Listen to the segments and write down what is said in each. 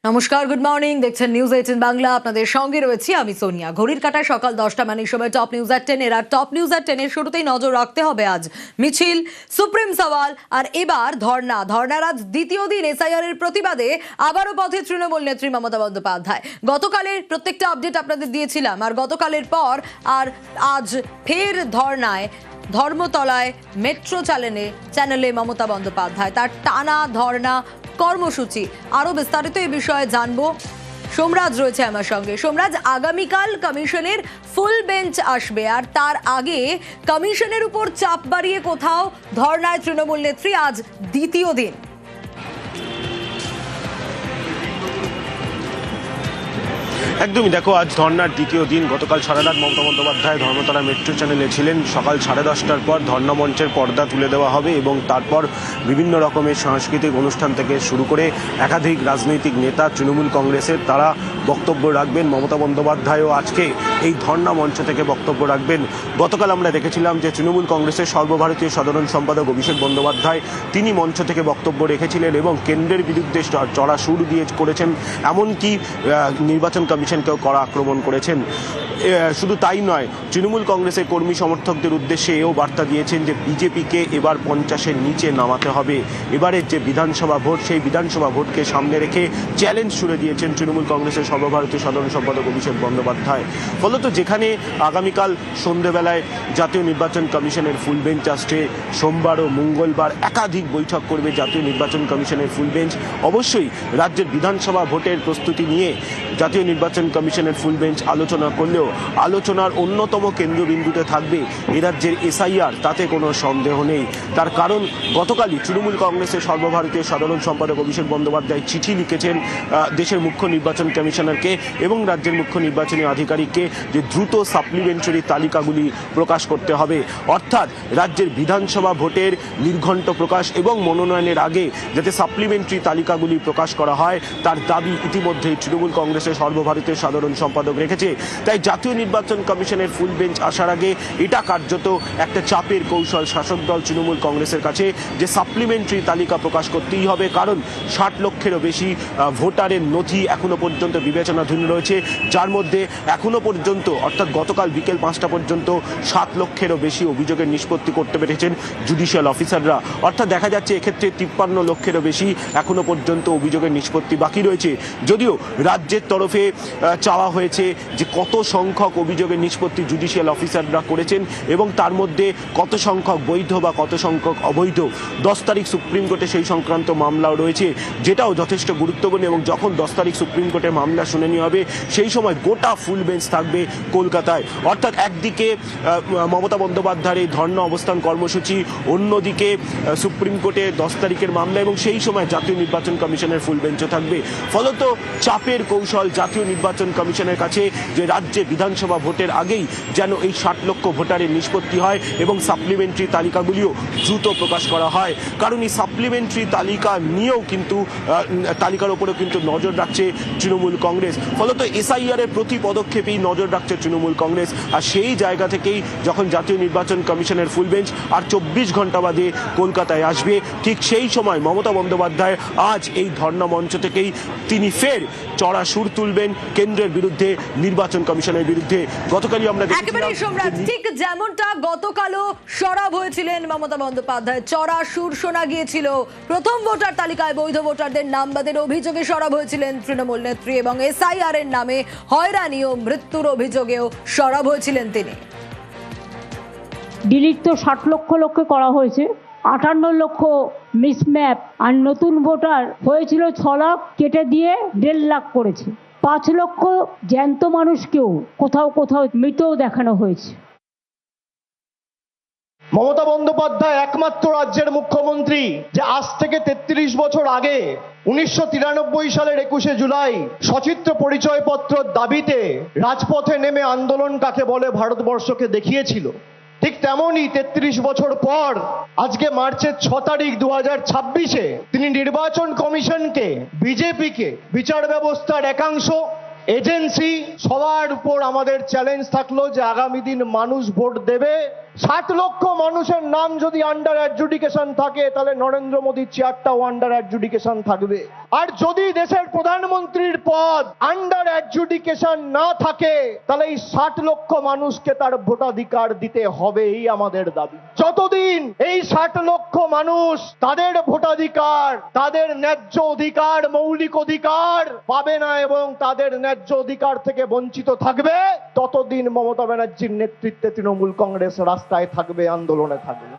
নমস্কার, good morning. দেখছেন news 18 Bangla. আপনাদের সঙ্গে রয়েছি আমি সোনিয়া। ঘড়ির কাঁটায় সকাল 10টা, মানে সময় টপ নিউজ at 10 এর। আর টপ নিউজ at 10 এর শুরুতেই নজর রাখতে হবে আজ মিছিল, সুপ্রিম সওয়াল আর এবার ধর্নার আজ দ্বিতীয় দিন। এসআইআর এর প্রতিবাদে আবারও পথে তৃণমূল নেত্রী মমতা বন্দ্যোপাধ্যায়। গতকালের প্রত্যেকটা আপডেট আপনাদের দিয়েছিলাম, আর গতকালের পর আর আজ ফের ধর্নায় ধর্মতলায় মেট্রো চ্যানেলে মমতা বন্দ্যোপাধ্যায়। তার টানা ধর্না কর্মসূচি। আরো বিস্তারিত এই বিষয়ে জানবো। সোমরাজ রয়েছে আমার সঙ্গে। সোমরাজ, আগামীকাল কমিশনের ফুল বেঞ্চ আসবে, আর তার আগে কমিশনের উপর চাপ বাড়িয়ে কোথাও ধর্নায় তৃণমূল নেত্রী। আজ দ্বিতীয় দিন। একদমই, দেখো আজ ধর্নার দ্বিতীয় দিন। গতকাল সারা রাত মমতা বন্দ্যোপাধ্যায় ধর্মতলা মেট্রো চ্যানেলে ছিলেন। সকাল 10:30টার পর ধর্না মঞ্চের পর্দা তুলে দেওয়া হবে এবং তারপর বিভিন্ন রকমের সাংস্কৃতিক অনুষ্ঠান থেকে শুরু করে একাধিক রাজনৈতিক নেতা তৃণমূল কংগ্রেসের তারা বক্তব্য রাখবেন। মমতা বন্দ্যোপাধ্যায়ও আজকে এই ধর্না মঞ্চ থেকে বক্তব্য রাখবেন। গতকাল আমরা দেখেছিলাম যে তৃণমূল কংগ্রেসের সর্বভারতীয় সাধারণ সম্পাদক অভিষেক বন্দ্যোপাধ্যায় তিনি মঞ্চ থেকে বক্তব্য রেখেছিলেন এবং কেন্দ্রের বিরুদ্ধে চড়া সুর দিয়ে করেছেন, এমনকি নির্বাচন কমিশনকেও কড়া আক্রমণ করেছেন। শুধু তাই নয়, তৃণমূল কংগ্রেসের কর্মী সমর্থকদের উদ্দেশ্যে এও বার্তা দিয়েছেন যে বিজেপিকে এবার 50-এর নিচে নামাতে হবে। এবারের যে বিধানসভা ভোট, সেই বিধানসভা ভোটকে সামনে রেখে চ্যালেঞ্জ ছুড়ে দিয়েছেন তৃণমূল কংগ্রেসের সর্বভারতীয় সাধারণ সম্পাদক অভিষেক বন্দ্যোপাধ্যায়। ফলত যেখানে আগামীকাল সন্ধ্যেবেলায় জাতীয় নির্বাচন কমিশনের ফুল বেঞ্চ আসছে, সোমবার ও মঙ্গলবার একাধিক বৈঠক করবে জাতীয় নির্বাচন কমিশনের ফুল বেঞ্চ। অবশ্যই রাজ্যের বিধানসভা ভোটের প্রস্তুতি নিয়ে জাতীয় নির্বাচন কমিশনের ফুল বেঞ্চ আলোচনা করলেও আলোচনার অন্যতম কেন্দ্রবিন্দুতে থাকবে এ রাজ্যের এসআইআর, তাতে কোনো সন্দেহ নেই। তার কারণ গতকালই তৃণমূল কংগ্রেসের সর্বভারতীয় সাধারণ সম্পাদক অভিষেক বন্দ্যোপাধ্যায় চিঠি লিখেছেন দেশের মুখ্য নির্বাচন কমিশনারকে এবং রাজ্যের মুখ্য নির্বাচনী আধিকারিককে যে দ্রুত সাপ্লিমেন্টারি তালিকাগুলি প্রকাশ করতে হবে। অর্থাৎ রাজ্যের বিধানসভা ভোটের নির্ঘণ্ট প্রকাশ এবং মনোনয়নের আগে যাতে সাপ্লিমেন্টারি তালিকাগুলি প্রকাশ করা হয়, তার দাবি ইতিমধ্যেই তৃণমূল কংগ্রেসের সর্বভারতীয় সাধারণ সম্পাদক রেখেছে। তাই জাতীয় নির্বাচন কমিশনের ফুল বেঞ্চ আসার আগে এটা কার্যত একটা চাপের কৌশল শাসক দল তৃণমূল কংগ্রেসের কাছে, যে সাপ্লিমেন্টারি তালিকা প্রকাশ করতেই হবে। কারণ 60 লক্ষেরও বেশি ভোটারের নথি এখনো পর্যন্ত বিবেচনাধীন রয়েছে, যার মধ্যে এখনো পর্যন্ত অর্থাৎ গতকাল বিকেল 5টা পর্যন্ত 7 লক্ষেরও বেশি অভিযোগের নিষ্পত্তি করতে পেরেছেন জুডিশিয়াল অফিসাররা। অর্থাৎ দেখা যাচ্ছে এক্ষেত্রে 53 লক্ষেরও বেশি এখনো পর্যন্ত অভিযোগের নিষ্পত্তি বাকি রয়েছে। যদিও রাজ্যের তরফে চাওয়া হয়েছে যে কত সংখ্যক অভিযোগের নিষ্পত্তি জুডিশিয়াল অফিসাররা করেছেন এবং তার মধ্যে কত সংখ্যক বৈধ বা কত সংখ্যক অবৈধ। 10 তারিখ সুপ্রিম কোর্টে সেই সংক্রান্ত মামলাও রয়েছে, যেটাও যথেষ্ট গুরুত্বপূর্ণ। এবং যখন 10 তারিখ সুপ্রিম কোর্টে মামলা শুনানি হবে, সেই সময় গোটা ফুল বেঞ্চ থাকবে কলকাতায়। অর্থাৎ একদিকে মমতা বন্দ্যোপাধ্যায়ের এই ধর্ণা অবস্থান কর্মসূচি, অন্যদিকে সুপ্রিম কোর্টে 10 তারিখের মামলা এবং সেই সময় জাতীয় নির্বাচন কমিশনের ফুল বেঞ্চও থাকবে। ফলত চাপের কৌশল জাতীয় নির্বাচন কমিশনের কাছে যে রাজ্যে বিধানসভা ভোটের আগেই যেন এই 60 লক্ষ ভোটারের নিষ্পত্তি হয় এবং সাপ্লিমেন্টারি তালিকাগুলিও দ্রুত প্রকাশ করা হয়। কারণ এই সাপ্লিমেন্টারি তালিকা নিয়েও কিন্তু তালিকার উপরেও কিন্তু নজর রাখছে তৃণমূল কংগ্রেস। ফলত এসআইআর এর প্রতি পদক্ষেপেই নজর রাখছে তৃণমূল কংগ্রেস। আর সেই জায়গা থেকেই যখন জাতীয় নির্বাচন কমিশনের ফুল বেঞ্চ আর 24 ঘন্টা বাদে কলকাতায় আসবে, ঠিক সেই সময় মমতা বন্দ্যোপাধ্যায় আজ এই ধর্ণা মঞ্চ থেকেই তিনি ফের চড়া সুর তুলবেন কেন্দ্রের বিরুদ্ধে, নির্বাচন কমিশনের বিরুদ্ধে। গতকালই আমরা ঠিক যেমনটা গতকালও সরব হয়েছিলেন মমতা বন্দ্যোপাধ্যায়, চড়া সুর শোনা গিয়েছিল। প্রথম ভোটার তালিকায় বৈধ ভোটারদের নাম বাদের অভিযোগে সরব হয়েছিলেন তৃণমূল নেত্রী এবং এসআইআর এর নামে হয়রানি ও মৃত্যুর অভিযোগেও সরব হয়েছিলেন তিনি। ডিলিট তো 60 লক্ষ করা হয়েছে, 58 লক্ষ মিসম্যাপ, আর নতুন ভোটার হয়েছিল 6 লাখ, কেটে দিয়ে 1.5 লাখ করেছে। 5 লক্ষ জ্যান্ত মানুষকেও কোথাও মৃতও দেখানো হয়েছে। মমতা বন্দ্যোপাধ্যায় একমাত্র রাজ্যের মুখ্যমন্ত্রী যে আজ থেকে 33 বছর আগে 1993 সালের 21শে জুলাই সচিত্র পরিচয়পত্রের দাবিতে রাজপথে নেমে আন্দোলন কাকে বলে ভারতবর্ষকে দেখিয়েছিল। ঠিক তেমনই 33 বছর পর আজকে মার্চের 6 তারিখ 2026-এ তিনি নির্বাচন কমিশনকে, বিজেপিকে, বিচার ব্যবস্থার একাংশ, এজেন্সি সবার উপর আমাদের চ্যালেঞ্জ থাকলো যে আগামী দিন মানুষ ভোট দেবে 60 লক্ষ মানুষের নাম যদি আন্ডার অ্যাডজুডিকেশন থাকে তাহলে নরেন্দ্র মোদীর চেয়ারটাও আন্ডার অ্যাডজুডিকেশন থাকবে। আর যদি দেশের প্রধানমন্ত্রীর পদ আন্ডার অ্যাডজুডিকেশন না থাকে তাহলে এই 60 লক্ষ মানুষকে তার ভোটাধিকার দিতে হবে, এই আমাদের দাবি। যতদিন এই 60 লক্ষ মানুষ তাদের ভোটাধিকার, তাদের ন্যায্য অধিকার, মৌলিক অধিকার পাবে না এবং তাদের ন্যায্য অধিকার থেকে বঞ্চিত থাকবে, ততদিন মমতা ব্যানার্জির নেতৃত্বে তৃণমূল কংগ্রেস রাস্তায় থাকবে, আন্দোলনে থাকবে।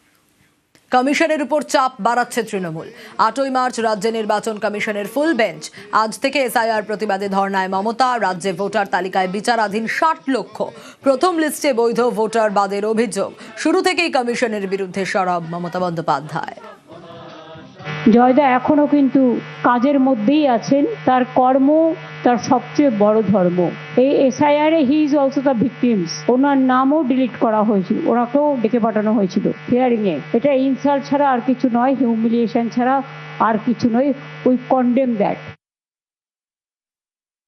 কমিশনের উপর চাপ বাড়াচ্ছে তৃণমূল। 8ই মার্চ রাজ্য নির্বাচন কমিশনের ফুল বেঞ্চ। আজ থেকে এসআইআর প্রতিবাদে ধর্নায় মমতা। রাজ্যে ভোটার তালিকায় বিচারাধীন 60 লক্ষ প্রথম লিস্টে বৈধ ভোটার বাদের অভিযোগ। শুরু থেকেই কমিশনের বিরুদ্ধে সরব মমতা বন্দ্যোপাধ্যায়। জয়দা এখনো কিন্তু কাজের মধ্যেই আছেন, তার কর্ম তার সবচেয়ে বড় ধর্ম। এই এসআইআর এ he is also the victims. ওনার নামও ডিলিট করা হয়েছিল, ওনাকেও ডেকে পাঠানো হয়েছিল হিয়ারিং এ। এটা ইনসাল্ট ছাড়া আর কিছু নয়, হিউমিলিয়েশন ছাড়া আর কিছু নয়। We condemn that.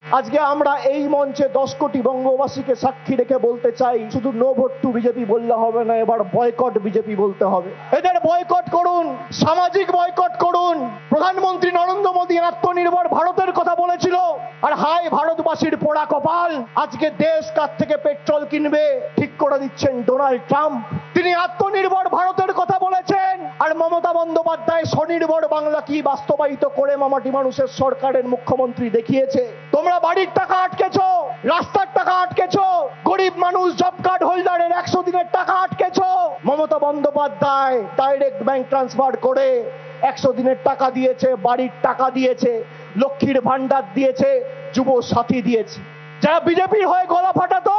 আজকে আমরা এই মঞ্চে 10 কোটি বঙ্গবাসীকে সাক্ষী রেখে বলতে চাই, শুধু নো ভোট টু বিজেপি বললে হবে না, এবার বয়কট বিজেপি বলতে হবে। এদের বয়কট করুন, সামাজিক বয়কট করুন। প্রধানমন্ত্রী নরেন্দ্র মোদী আত্মনির্ভর ভারতের কথা বলেছিল, আর হাই ভারতবাসীর পোড়া কপাল, আজকে দেশ কার থেকে পেট্রোল কিনবে ঠিক করে দিচ্ছেন ডোনাল্ড ট্রাম্প। তিনি আত্মনির্ভর ভারতের কথা বলেছেন, আর মমতা বন্দ্যোপাধ্যায় স্বনির্ভর বাংলা কি বাস্তবায়িত করে মামাটি মানুষের সরকারের মুখ্যমন্ত্রী দেখিয়েছে। তোমরা বাড়ির টাকা আটকেছো, রাস্তার টাকা আটকেছো, গরিব মানুষ জব কার্ড হোল্ডারের 100 দিনের টাকা আটকেছো। Mamata Bandyopadhyay direct bank transfer করে 100 দিনের টাকা দিয়েছে, বাড়ির টাকা দিয়েছে, লক্ষ্মীর ভান্ডার দিয়েছে, যুব সাথী দিয়েছে। যারা বিজেপির হয়ে গলা ফাটাতো,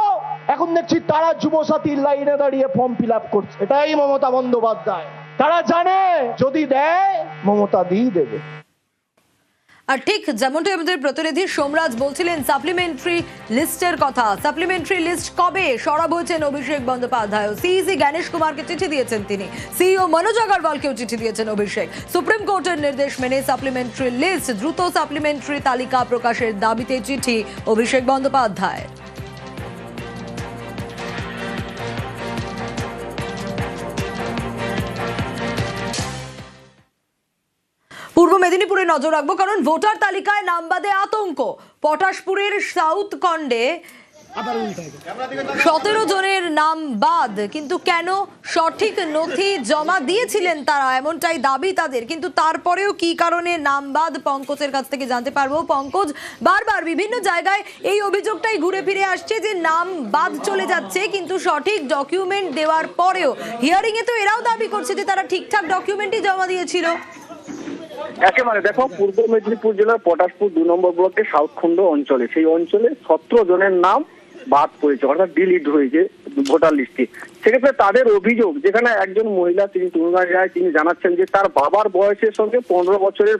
এখন দেখছি তারা যুব সাথীর লাইনে দাঁড়িয়ে ফর্ম ফিল আপ করছে। এটাই মমতা বন্দ্যোপাধ্যায়। তারা জানে যদি দেয় মমতা দিয়ে দেবে। আর ঠিক যেমনটা আমাদের প্রতিনিধি সোমরাজ বলছিলেন সাপ্লিমেন্টারি লিস্টের কথা, সাপ্লিমেন্টারি লিস্ট কবে সরব হয়েছেন অভিষেক বন্দ্যোপাধ্যায়। সিইসি গণেশ কুমারকে চিঠি দিয়েছেন তিনি, সিইও মনোজ আগরওয়ালকেও চিঠি দিয়েছেন অভিষেক। সুপ্রিম কোর্টের নির্দেশ মেনে সাপ্লিমেন্টারি লিস্ট, দ্রুত সাপ্লিমেন্টারি তালিকা প্রকাশের দাবিতে চিঠি অভিষেক বন্দ্যোপাধ্যায়। পূর্ব মেদিনীপুরে নজর রাখবো, কারণ ভোটার তালিকায় নাম বাদে আতঙ্ক। পটাশপুরের সাউথ খণ্ডে 17 জনের নাম বাদ, কিন্তু কেন? সঠিক নথি জমা দিয়েছিলেন তারা, এমনটাই দাবি তাদের, কিন্তু তারপরেও কি কারণে নাম বাদ পঙ্কজের কাছ থেকে জানতে পারবো। পঙ্কজ, বারবার বিভিন্ন জায়গায় এই অভিযোগটাই ঘুরে ফিরে আসছে যে নাম বাদ চলে যাচ্ছে, কিন্তু সঠিক ডকুমেন্ট দেওয়ার পরেও। হিয়ারিং এ তো এরাও দাবি করছে যে তারা ঠিকঠাক ডকুমেন্টই জমা দিয়েছিল। একেবারে দেখো, পূর্ব মেদিনীপুর জেলার পটাশপুর 2 নম্বর ব্লকের সাউথখণ্ড অঞ্চলে, সেই অঞ্চলে 17 জনের নাম বাদ পড়েছে, অর্থাৎ ডিলিট হয়েছে ভোটার লিস্টে। সেক্ষেত্রে তাদের অভিযোগ, যেখানে একজন মহিলা তিনি তনুজা রায়, তিনি জানাচ্ছেন যে তার বাবার বয়সের সঙ্গে 15 বছরের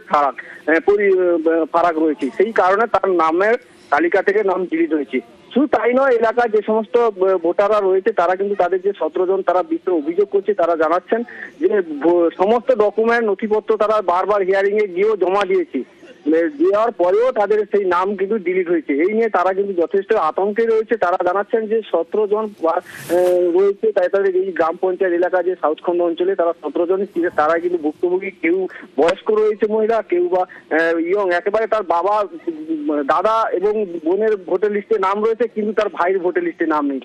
ফারাক রয়েছে, সেই কারণে তার নামের তালিকা থেকে নাম ডিলিট হয়েছে। শুধু তাই নয়, এলাকায় যে সমস্ত ভোটাররা রয়েছে তারা কিন্তু তাদের যে 17 জন তারা বিস্তর অভিযোগ করছে। তারা জানাচ্ছেন যে সমস্ত ডকুমেন্ট নথিপত্র তারা বারবার হিয়ারিং এ গিয়েও জমা দিয়েছে, দেওয়ার পরেও তাদের সেই নাম কিন্তু ডিলিট হয়েছে। এই নিয়ে তারা কিন্তু যথেষ্ট আতঙ্কে রয়েছে। তারা জানাচ্ছেন যে 17 জন রয়েছে, তাই তাদের এই গ্রাম পঞ্চায়েত এলাকা যে সাউথখণ্ড অঞ্চলে তারা 17 জন, তারা কিন্তু ভুক্তভোগী। কেউ বয়স্ক রয়েছে মহিলা, কেউ বা ইয়ং, একেবারে তার বাবা, দাদা এবং বোনের ভোটার লিস্টে নাম রয়েছে, কিন্তু তার ভাইয়ের ভোটার লিস্টে নাম নেই।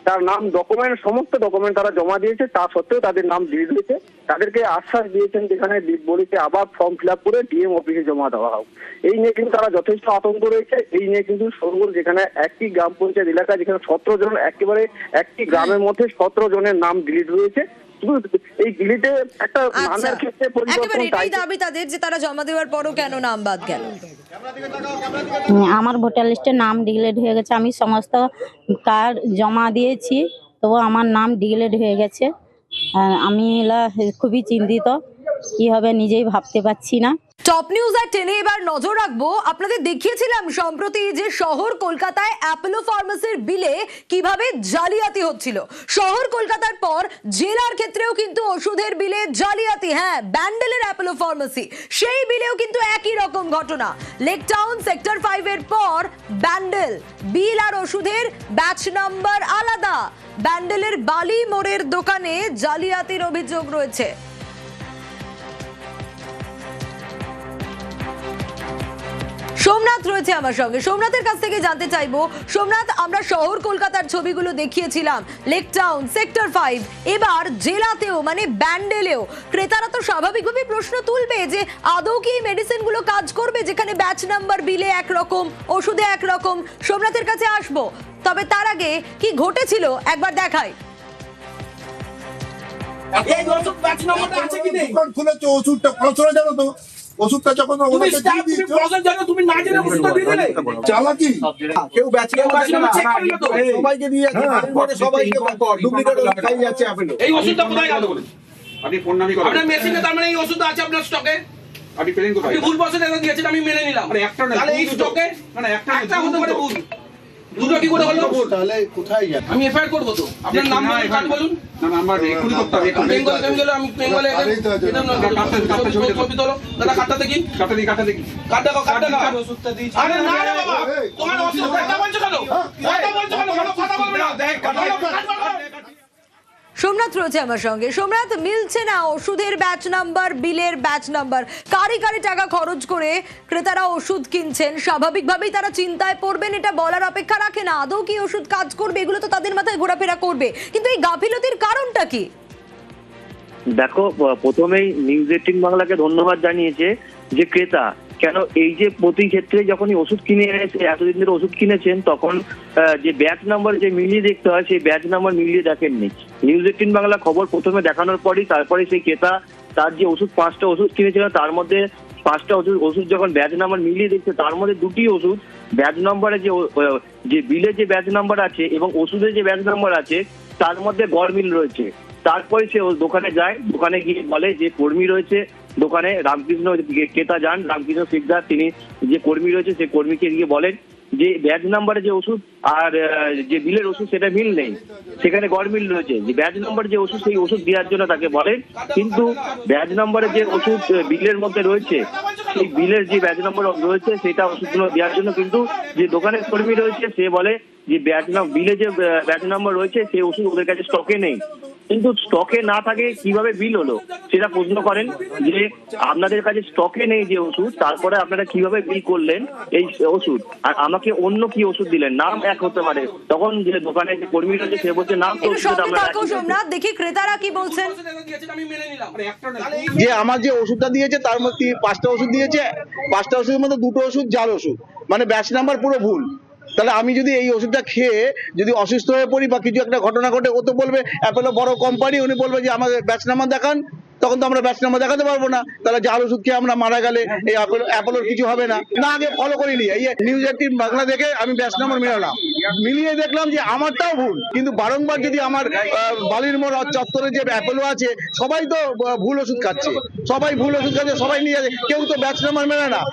তার নাম ডকুমেন্ট, সমস্ত ডকুমেন্ট তারা জমা দিয়েছে, তা সত্ত্বেও তাদের নাম ডিলিট হয়েছে। তাদেরকে আশ্বাস দিয়েছেন যেখানে বলেছে আবার ফর্ম ফিল আপ করে ডিএম অফিসে জমা দেওয়া হোক। এই নিয়ে কিন্তু তারা যথেষ্ট আতঙ্ক রয়েছে। এই নিয়ে কিন্তু সরগোল, যেখানে একটি গ্রাম পঞ্চায়েত এলাকা, যেখানে 17 জন, একেবারে একটি গ্রামের মধ্যে 17 জনের নাম ডিলিট হয়েছে। এই ডিলিটে একটা নামের ক্ষেত্রে পরিবর্তন, এটাই দাবি তাদের যে তারা জমা দেওয়ার পরও কেন নাম বাদ গেল। আমার ভোটার লিস্টে নাম ডিলিট হয়ে গেছে, আমি সমস্ত কার্ড জমা দিয়েছি, তবু আমার নাম ডিলিট হয়ে গেছে। আমি খুবই চিন্তিত। কি হবে নিজেই ভাবতে পারছি না। টপ নিউজ আর 10 এ এবার নজর রাখবো। আপনাদের দেখিয়েছিলাম সম্প্রতি যে শহর কলকাতায় অ্যাপোলো ফার্মেসির বিলে কিভাবে জালিয়াতি হচ্ছিল। শহর কলকাতার পর জেলার ক্ষেত্রেও কিন্তু ওষুধের বিলে জালিয়াতি। হ্যাঁ, ব্যান্ডেলের অ্যাপোলো ফার্মেসি, সেই বিলেও কিন্তু একই রকম ঘটনা। লেক টাউন সেক্টর 5 এর পর ব্যান্ডেল, বিল আর ওষুধের ব্যাচ নাম্বার আলাদা। ব্যান্ডেলের বালি মোড়ের দোকানে জালিয়াতির অভিযোগ রয়েছে। সোমনাথ রয়েছে আমার সঙ্গে, সোমনাথের কাছ থেকে জানতে চাইবো। সোমনাথ, আমরা শহর কলকাতার ছবিগুলো দেখিয়েছিলাম, লেক টাউন সেক্টর 5, এবার জেলাতেও মানে ব্যান্ডেলেও ক্রেতারা তো স্বাভাবিকভাবে প্রশ্ন তুলবে যে আদৌ কি এই মেডিসিনগুলো কাজ করবে, যেখানে ব্যাচ নাম্বার বিলে একরকম, ওষুধে একরকম। সোমনাথের কাছে আসবো, তবে তার আগে কি ঘটেছিল একবার দেখাই। এই ওষুধ ব্যাচ নাম্বারটা আছে কি নেই? দোকান খুলেছো, ওষুধটা খরচ জানো তো, ওষুধটা যখন তুমি স্টাফ, তুমি প্রসেস জানো, তুমি না জেনে ওষুধটা দিয়ে দিলে। চালাকি কেউ ব্যাচ নাম্বার চেক করলো তো? সবাইকে দিয়ে সবাইকে ডুপ্লিকেট খাই যাচ্ছে আপেল। এই ওষুধটা কোথায় গেল? আপনি ফোন নামি করেন, আপনার মেশিনে তার মানে এই ওষুধটা আছে আপনার স্টকে? আপনি পেলেন কোথায়? আপনি ভুল বসে এটা দিয়েছেন, আমি মেনে নিলাম। আরে একটা না, তাহলে এই দুটো। স্টকে না না, একটা হতে পারে ভুল, দুটো কি করে হলো? তাহলে কোথায় গেল? আমি এফআইআর করব তো। আপনার নাম বলুন, কার্ড বলুন। না না, আমার এক্ষুনি করতে হবে, এক্ষুনি। বেঙ্গল বেঙ্গল, আমি বেঙ্গলে এটা না ছবি তোলো দাদা, কার্ডটা দেখি, কাটা দিই, কাটা দেখি। কার্ডটা ওষুধটা দিয়েছি। আরে না রে বাবা, তোমার ওষুধ কথা বলছো কেন? কথা বলছো কেন? ভালো কথা বলবে না। দেখ সোমনাথ রয়েছে আমার সঙ্গে। সোমনাথ, মিলছে না ওষুধের ব্যাচ নাম্বার, বিলের ব্যাচ নাম্বার, কারি কারি টাকা খরচ করে ক্রেতারা ওষুধ কিনছেন, স্বাভাবিকভাবেই তারা চিন্তায় পড়বেন, এটা বলার অপেক্ষা রাখে না। আদৌ কি ওষুধ কাজ করবে, এগুলো তো তাদের মাথায় ঘোরাফেরা করবে, কিন্তু এই গাফিলতির কারণটা কি? দেখো, প্রথমেই নিউজ 18 বাংলাকে ধন্যবাদ জানিয়েছে যে ক্রেতা কেন এই যে প্রতি ক্ষেত্রে যখনই ওষুধ কিনে এনেছে, এতদিন ধরে ওষুধ কিনেছেন, তখন যে ব্যাচ নাম্বার যে মিলিয়ে দেখতে হয়, সেই ব্যাচ নাম্বার মিলিয়ে দেখেননি। নিউজ 18 বাংলা খবর প্রথমে দেখানোর পরই তারপরে সেই ক্রেতা তার যে ওষুধ 5টা ওষুধ কিনেছিল, তার মধ্যে 5টা ওষুধ যখন ব্যাচ নাম্বার মিলিয়ে দেখছে, তার মধ্যে 2টি ওষুধ ব্যাচ নাম্বারে যে বিলে যে ব্যাচ নাম্বার আছে এবং ওষুধের যে ব্যাচ নাম্বার আছে, তার মধ্যে গড়মিল রয়েছে। তারপরে সে দোকানে যায়, দোকানে গিয়ে বলে যে কর্মী রয়েছে দোকানে, রামকৃষ্ণ ক্রেতা যান, রামকৃষ্ণ সিকদার, তিনি যে কর্মী রয়েছে সেই কর্মীকে গিয়ে বলেন যে ব্যাচ নাম্বারে যে ওষুধ আর যে বিলের ওষুধ সেটা মিল নেই, সেখানে গড়মিল রয়েছে। যে ব্যাচ নাম্বারে যে ওষুধ, সেই ওষুধ দেওয়ার জন্য তাকে বলেন, কিন্তু ব্যাচ নাম্বারে যে ওষুধ বিলের মধ্যে রয়েছে, সেই বিলের যে ব্যাচ নাম্বার রয়েছে সেটা ওষুধগুলো দেওয়ার জন্য কিন্তু যে দোকানের কর্মী রয়েছে সে বলে যে বিলে যে ব্যাচ নাম্বার রয়েছে সেই ওষুধ ওদের কাছে স্টকে নেই। কিন্তু স্টকে না থাকে কিভাবে বিল হলো সেটা প্রশ্ন করেন যে আপনাদের কাছে স্টকে নেই যে ওষুধ, তারপরে আপনারা কিভাবে বিল করলেন এই ওষুধ, আর আমাকে অন্য কি ওষুধ দিলেন, নাম এক হতে পারে। তখন যে দোকানে যে কর্মী রয়েছে সে বলছে নাম তো সোমনাথ, দেখি ক্রেতারা কি বলছেন। আমি মেনে নিলাম। যে আমার যে ওষুধটা দিয়েছে তার মধ্যে 5টা ওষুধ দিয়েছে, 5টা ওষুধের মধ্যে 2টো ওষুধ জাল ওষুধ, মানে ব্যাচ নাম্বার পুরো ভুল। তাহলে আমি যদি এই ওষুধটা খেয়ে যদি অসুস্থ হয়ে পড়ি বা কিছু একটা ঘটনা ঘটে, ও তো বলবে অ্যাপোলো বড় কোম্পানি, উনি বলবে যে আমাদের ব্যাচ নাম্বার দেখান, তখন তো আমরা ব্যাচ নাম্বার দেখাতে পারবো না। তাহলে জাল ওষুধ খেয়ে আমরা মারা গেলে এই অ্যাপোলোর কিছু হবে না। না, আগে ফলো করিনি, এই নিউজ 18 বাংলা দেখে আমি ব্যাচ নাম্বার মিলালাম, মিলিয়ে দেখলাম যে আমারটাও ভুল। কিন্তু বারংবার যদি আমার বালির মোড় চত্বরে যে অ্যাপোলো আছে, সবাই তো ভুল ওষুধ খাচ্ছে, সবাই ভুল ওষুধ খাচ্ছে, সবাই নিয়ে যাচ্ছে, কেউ তো ব্যাচ নাম্বার মেলে না।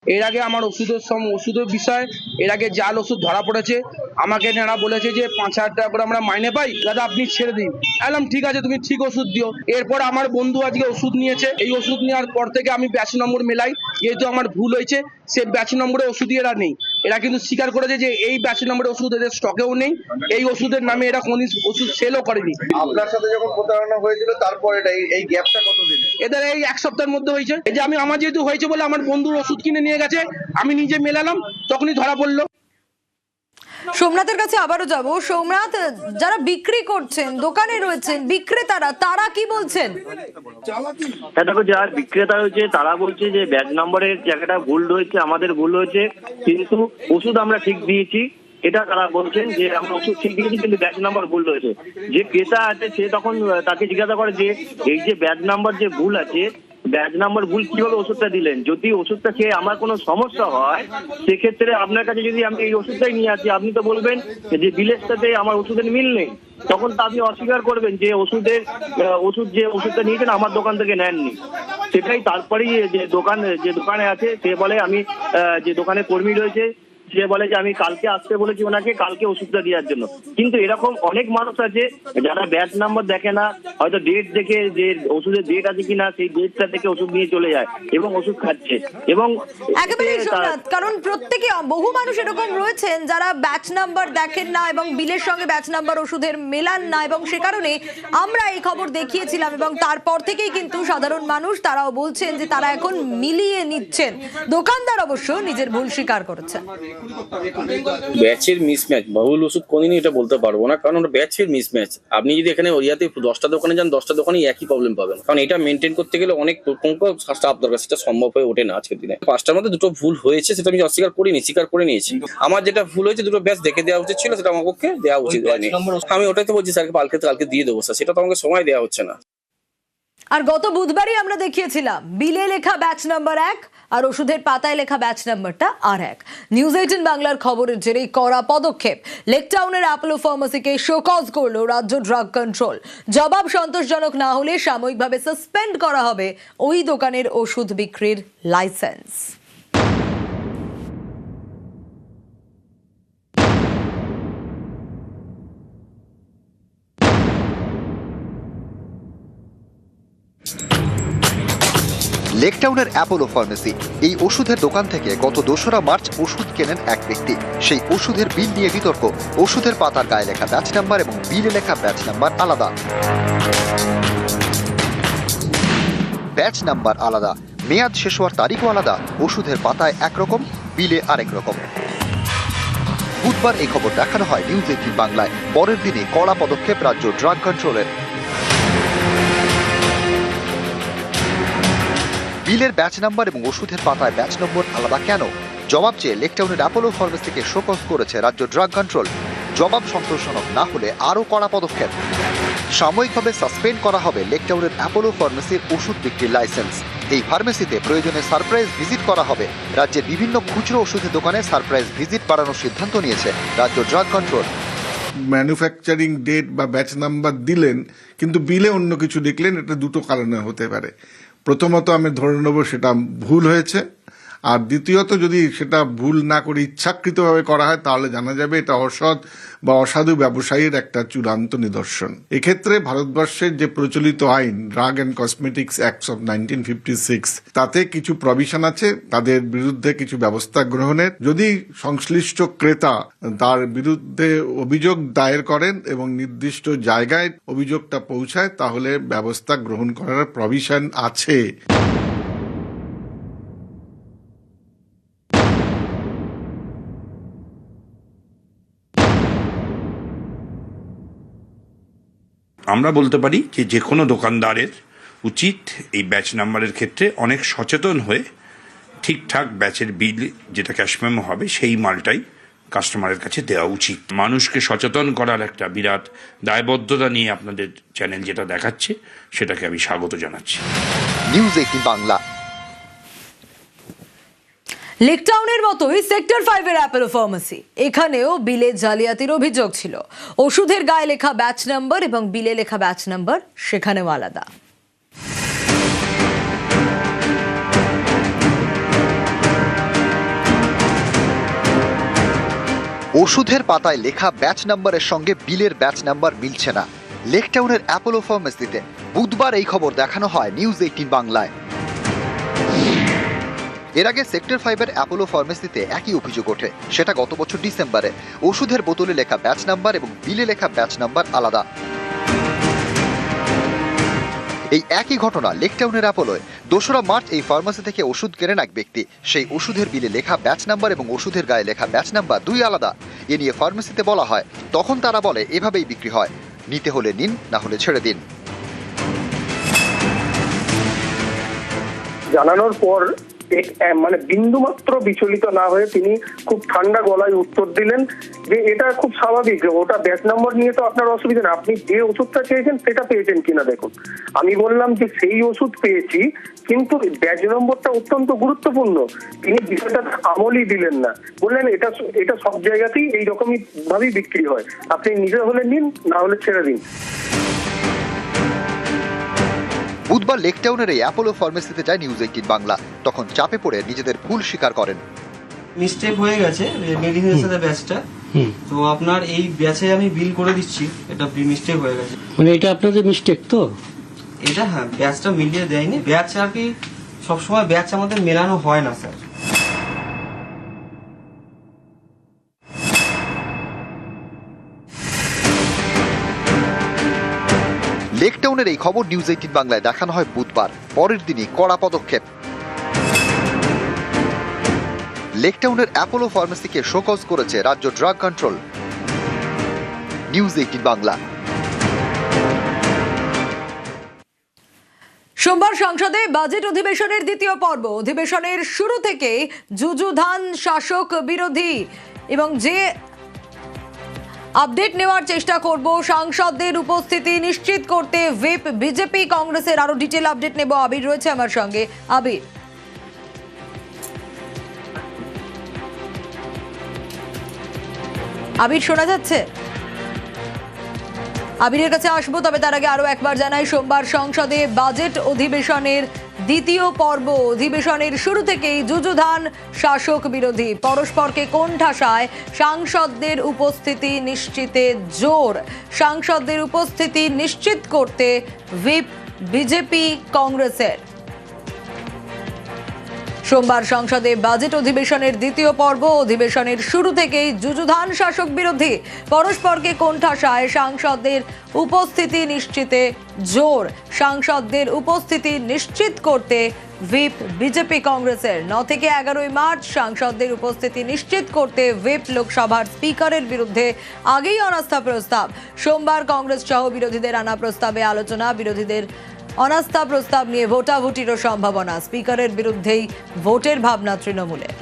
এর আগে আমার ওষুধের বিষয় এর আগে জাল ওষুধ ধরা পড়েছে, আমাকে এনারা বলেছে যে 5,000 টাকা করে আমরা মাইনে পাই, দাদা আপনি ছেড়ে দিন। বললাম ঠিক আছে, তুমি ঠিক ওষুধ দিও। এরপর আমার বন্ধু আজকে ওষুধ নিয়েছে, এই ওষুধ নেওয়ার পর থেকে আমি ব্যাচ নম্বর মেলাই, যেহেতু আমার ভুল হয়েছে সে ব্যাচ নম্বরে ওষুধই এরা নেই। এরা কিন্তু স্বীকার করেছে যে এই ব্যাচ নম্বরে ওষুধ এদের স্টকেও নেই, এই ওষুধের নামে এরা কোন ওষুধ সেলও করেনি। আপনার সাথে যখন প্রতারণা হয়েছিল তারপরে এই গ্যাপটা কতদিন? এদের এই 1 সপ্তাহের মধ্যে হয়েছে। এই যে আমার যেহেতু হয়েছে বলে আমার বন্ধুর ওষুধ কিনে নিয়ে গেছে, আমি নিজে মেলালাম, তখনই ধরা পড়লো। সোমনাথের কাছে আবারও যাব। সোমনাথ, যারা বিক্রি করছেন, দোকানে রয়েছেন বিক্রেতারা, তারা কি বলছেন? দেখো, যারা বিক্রেতা রয়েছে তারা বলছে যে ব্যাচ নম্বরের জায়গাটা ভুল রয়েছে, আমাদের ভুল হয়েছে, কিন্তু ওষুধ আমরা ঠিক দিয়েছি, এটা তারা বলছেন যে আমরা ওষুধ ঠিক দিয়েছি কিন্তু ব্যাচ নাম্বার ভুল রয়েছে। যে ক্রেতা আছে সে তখন তাকে জিজ্ঞাসা করে যে এই যে ব্যাচ নাম্বার যে ভুল আছে ব্যাচ নাম্বার ভুল কিভাবে ওষুধটা দিলেন? যদি ওষুধটা খেয়ে আমার কোনো সমস্যা হয় সেক্ষেত্রে আপনার কাছে যদি আমি এই ওষুধটাই নিয়ে আসি, আপনি তো বলবেন যে বিলের সাথে আমার ওষুধের মিল নেই। তখন তো আপনি অস্বীকার করবেন যে ওষুধটা নিয়েছেন আমার দোকান থেকে নেননি। সেটাই তারপরেই যে দোকানে আছে সে বলে আমি যে দোকানে কর্মী রয়েছে সে বলে যে আমি কালকে আসতে বলেছি ওনাকে, কালকে ওষুধটা দেওয়ার জন্য। কিন্তু এরকম অনেক মানুষ আছে যারা ব্যাচ নাম্বার দেখে না, হয়তো ডেট দেখে যে ওষুধের ডেট আছে কিনা সেই ডেটটা থেকে ওষুধ নিয়ে চলে যায় এবং ওষুধ খাচ্ছে। এবং একেবারে সোমনাথ, কারণ প্রত্যেকে বহু মানুষ এরকম রয়েছেন যারা ব্যাচ নাম্বার দেখেন না এবং বিলের সঙ্গে ব্যাচ নাম্বার ওষুধের মেলান না, এবং সে কারণে আমরা এই খবর দেখিয়েছিলাম এবং তারপর থেকেই কিন্তু সাধারণ মানুষ তারাও বলছেন যে তারা এখন মিলিয়ে নিচ্ছেন। দোকানদার অবশ্য নিজের ভুল স্বীকার করেছেন। ব্যাচের মিসম্যাচ, বহুল ওষুধ কোনদিনই এটা বলতে পারবো না, কারণ ওটা ব্যাচের মিসম্যাচ। আপনি যদি এখানে ওরিয়াতে 10টা দোকানে যান, 10টা দোকানে একই প্রবলেম পাবেন, কারণ এটা মেনটেন করতে গেলে অনেক স্টাফ দরকার, সেটা সম্ভব হয়ে ওঠে না আজকের দিনে। 5টার মধ্যে 2টো ভুল হয়েছে, সেটা আমি স্বীকার করে নিয়েছি। আমার যেটা ভুল হয়েছে 2টো ব্যাচ দেখে দেওয়া উচিত ছিল, সেটা আমার পক্ষে দেওয়া উচিত হয়নি। আমি ওটাই তো বলছি স্যারকে কালকে দিয়ে দেবো স্যার, সেটা তো আমাকে সময় দেওয়া হচ্ছে না। আর গত বুধবারই আমরা দেখিয়েছিলাম বিলে লেখা ব্যাচ নাম্বার 1 আর ওষুধের পাতায় লেখা ব্যাচ নাম্বারটা আর1। নিউজ 18 বাংলার খবরের জেরেই কড়া পদক্ষেপ। লেকটাউনের অ্যাপোলো ফার্মেসিকে শোকজ করলো রাজ্য ড্রাগ কন্ট্রোল। জবাব সন্তোষজনক না হলে সাময়িকভাবে সাসপেন্ড করা হবে ওই দোকানের ওষুধ বিক্রির লাইসেন্স। লেকটাউনের অ্যাপোলো ফার্মেসি, এই ওষুধের দোকান থেকে গত 2রা মার্চ ওষুধ কেনেন এক ব্যক্তি। সেই ওষুধের বিল নিয়ে বিতর্ক। ওষুধের পাতার গায়ে লেখা ব্যাচ নাম্বার এবং বিলে লেখা ব্যাচ নাম্বার আলাদা। ব্যাচ নাম্বার আলাদা, মেয়াদ শেষ হওয়ার তারিখও আলাদা। ওষুধের পাতায় একরকম, বিলে আরেক রকম। বুধবার এই খবর দেখানো হয় নিউজ 18 বাংলায়। পরের দিনে কড়া পদক্ষেপ রাজ্য ড্রাগ কন্ট্রোলের। বিলের ব্যাচ নাম্বার এবং ওষুধের পাতায় ব্যাচ নম্বর আলাদা কেন? জবাব চেয়ে লেকটাউনের অ্যাপোলো ফার্মেসিকে শোকজ করেছে রাজ্য ড্রাগ কন্ট্রোল। জবাব সন্তোষজনক না হলে আরও কড়া পদক্ষেপ। সাময়িকভাবে সাসপেন্ড করা হবে লেকটাউনের অ্যাপোলো ফার্মেসির ওষুধ বিক্রির লাইসেন্স। এই ফার্মেসিতে প্রয়োজনে সারপ্রাইজ ভিজিট করা হবে। রাজ্যের বিভিন্ন খুচরো ওষুধের দোকানে সারপ্রাইজ ভিজিট বাড়ানোর সিদ্ধান্ত নিয়েছে রাজ্য ড্রাগ কন্ট্রোল। ম্যানুফ্যাকচারিং ডেট বা ব্যাচ নাম্বার দিলেন, কিন্তু বিলে অন্য কিছু লিখলেন, এটা 2টো কারণে হতে পারে। প্রথমত আমি ধরে নেব সেটা ভুল হয়েছে, আর দ্বিতীয়ত যদি সেটা ভুল না করে ইচ্ছাকৃতভাবে করা হয় তাহলে জানা যাবে এটা অসৎ বা অসাধু ব্যবসায়ীর একটা চূড়ান্ত নিদর্শন। এক্ষেত্রে ভারতবর্ষের যে প্রচলিত আইন drug and cosmetics act of 1956 তাতে কিছু প্রভিশন আছে তাদের বিরুদ্ধে কিছু ব্যবস্থা গ্রহণের। যদি সংশ্লিষ্ট ক্রেতা তার বিরুদ্ধে অভিযোগ দায়ের করেন এবং নির্দিষ্ট জায়গায় অভিযোগটা পৌঁছায় তাহলে ব্যবস্থা গ্রহণ করার প্রভিশন আছে। আমরা বলতে পারি যে কোনো দোকানদারের উচিত এই ব্যাচ নাম্বারের ক্ষেত্রে অনেক সচেতন হয়ে ঠিকঠাক ব্যাচের বিল যেটা ক্যাশ মেমো হবে সেই মালটাই কাস্টমারের কাছে দেওয়া উচিত। মানুষকে সচেতন করার একটা বিরাট দায়বদ্ধতা নিয়ে আপনাদের চ্যানেল যেটা দেখাচ্ছে সেটাকে আমি স্বাগত জানাচ্ছি। নিউজ 18 বাংলা। লেকটাউনের মতোই সেক্টর 5-এর অ্যাপোলো ফার্মেসি, এখানেও বিলে জালিয়াতির অভিযোগ ছিল। ওষুধের গায়ে লেখা ব্যাচ নাম্বার এবং বিলে লেখা ব্যাচ নাম্বার সেখানেও আলাদা। ওষুধের পাতায় লেখা ব্যাচ নাম্বারের সঙ্গে বিলের ব্যাচ নাম্বার মিলছে না। লেকটাউনের অ্যাপোলো ফার্মেসিতে বুধবার এই খবর দেখানো হয় নিউজ 18 বাংলায়। এর আগে সেক্টর 5-এর অ্যাপোলো ফার্মেসিতে একই অভিযোগ ওঠে। সেটা গত বছর ডিসেম্বরে। ওষুধের বোতলে লেখা ব্যাচ নাম্বার এবং বিলে লেখা ব্যাচ নাম্বার আলাদা। এই একই ঘটনা লেকটাউনের অ্যাপোলোয়। 2রা মার্চ এই ফার্মেসি থেকে ওষুধ কেনেন এক ব্যক্তি। সেই ওষুধের বিলে লেখা ব্যাচ নাম্বার এবং ওষুধের গায়ে লেখা ব্যাচ নাম্বার 2 আলাদা। এ নিয়ে ফার্মেসিতে বলা হয়, তখন তারা বলে এভাবেই বিক্রি হয়, নিতে হলে নিন, না হলে ছেড়ে দিন। জানানোর পর মানে বিন্দুমাত্র বিচলিত না হয়ে তিনি খুব ঠান্ডা গলায় উত্তর দিলেন যে এটা খুব স্বাভাবিক, ওটা ব্যাচ নম্বর নিয়ে তো আপনার অসুবিধা না, আপনি যে ওষুধটা চেয়েছেন সেটা পেয়েছেন কিনা দেখুন। আমি বললাম যে সেই ওষুধ পেয়েছি, কিন্তু ব্যাচ নম্বরটা অত্যন্ত গুরুত্বপূর্ণ। তিনি বিষয়টা আমলই দিলেন না, বললেন এটা সব জায়গাতেই এইরকমই ভাবেই বিক্রি হয়, আপনি নিজে হলে নিন, না হলে ছেড়ে দিন। বুধবার লেকটাউনের এই অ্যাপোলো ফার্মেসিতে যায় নিউজ 18 বাংলা। তখন চাপে পড়ে নিজেদের ভুল স্বীকার করেন। মিস্টেক হয়ে গেছে মেডিসিনের সাথে ব্যাচটা, তো আপনার এই ব্যাচে আমি বিল করে দিচ্ছি, এটা মিস্টেক হয়ে গেছে। মানে এটা আপনাদের মিস্টেক তো? এটা হ্যাঁ, ব্যাচটা মিলিয়ে দেয়নি, ব্যাচ আর কি সবসময় ব্যাচ আমাদের মেলানো হয় না স্যার। লেকটাউনের এই খবর নিউজ 18 বাংলায় দেখানো হয় বুধবার। পরের দিনই কড়া পদক্ষেপ। লেকটাউনের অ্যাপোলো ফার্মেসিকে শোকজ করেছে রাজ্য ড্রাগ কন্ট্রোল। নিউজ 18 বাংলা। সোমবার সংসদে বাজেট অধিবেশনের দ্বিতীয় পর্ব। অধিবেশনের শুরু থেকে যুযুধান শাসক বিরোধী, এবং যে আপডেট নেওয়ার চেষ্টা করব সাংসদদের উপস্থিতি নিশ্চিত করতে হুইপ বিজেপি কংগ্রেসের। আরো ডিটেল আপডেট নেব, আবির রয়েছে আমার সঙ্গে। আবির, আবির শোনা যাচ্ছে? আবিরের কাছে আসবো, তবে তার আগে আরো একবার জানাই, সোমবার সংসদে বাজেট অধিবেশনের দ্বিতীয় পর্ব। অধিবেশনের শুরু থেকেই যুযুধান শাসক বিরোধী, পরস্পরকে কোণঠাসায় সাংসদদের উপস্থিতি নিশ্চিতে জোর। সাংসদদের উপস্থিতি নিশ্চিত করতে হুইপ বিজেপি কংগ্রেসের। সোমবার সংসদে বাজেট অধিবেশনের দ্বিতীয় পর্ব। অধিবেশনের শুরু থেকেই যুযুধান শাসক বিরোধী, পরস্পরকে কোণঠাসায় সাংসদদের উপস্থিতি নিশ্চিতে জোর। সাংসদদের উপস্থিতি নিশ্চিত করতে হুইপ বিজেপি কংগ্রেসের। 9 থেকে 11 মার্চ সাংসদদের উপস্থিতি নিশ্চিত করতে হুইপ লোকসভার স্পিকারের বিরুদ্ধে আগেই অনাস্থা প্রস্তাব। সোমবার কংগ্রেস সহ বিরোধীদের আনা প্রস্তাবে আলোচনা। বিরোধীদের অনাস্থা প্রস্তাব নিয়ে ভোটাভুটিরও সম্ভাবনা। স্পিকারের বিরুদ্ধেই ভোটের ভাবনা তৃণমূলের।